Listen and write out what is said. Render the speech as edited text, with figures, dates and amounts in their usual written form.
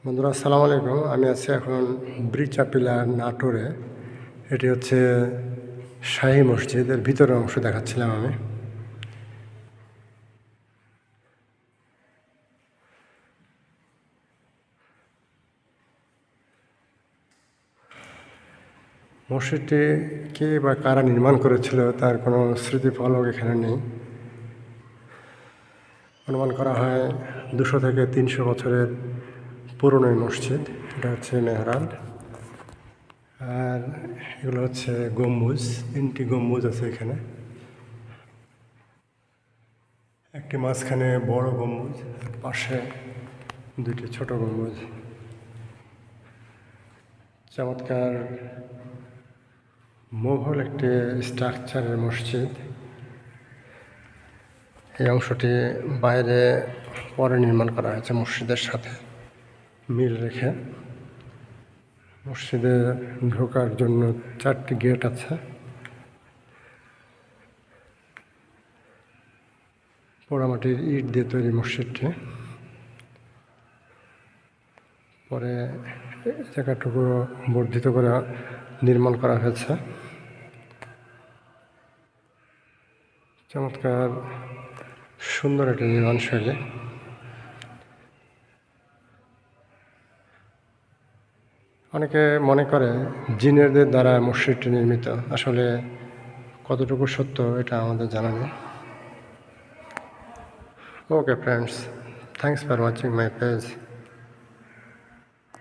বন্ধুরা আসসালামু আলাইকুম। আমি আছি এখন ব্রিজ পিলার নাটোরে। এটি হচ্ছে শাহী মসজিদের ভিতরের অংশ দেখাচ্ছিলাম আমি। মসজিদটি কে বা কারা নির্মাণ করেছিল তার কোনো স্মৃতিফলক এখানে নেই। অনুমান করা হয় 200 থেকে 300 বছরের পুরনো এই মসজিদ। এটা হচ্ছে মেহরাব, আর এগুলো হচ্ছে গম্বুজ। 3টি গম্বুজ আছে এখানে, একটি মাঝখানে বড় গম্বুজ, পাশে 2টি ছোট গম্বুজ। চমৎকার মোঘল একটি স্ট্রাকচারের মসজিদ। এই অংশটি বাইরে পরে নির্মাণ করা হয়েছে মসজিদের সাথে মিল রেখে। মসজিদে ঢোকার জন্য 4টি গেট আছে। পোড়ামাটির ইট দিয়ে তৈরি মসজিদটি। পরে জায়গাটুকু বর্ধিত করে নির্মাণ করা হয়েছে। চমৎকার সুন্দর একটি নির্মাণ শৈলী। অনেকে মনে করে জিনেরদের দ্বারা মসজিদটি নির্মিত। আসলে কতটুকু সত্য এটা আমাদের জানা নেই। Okay friends, thanks for watching my page.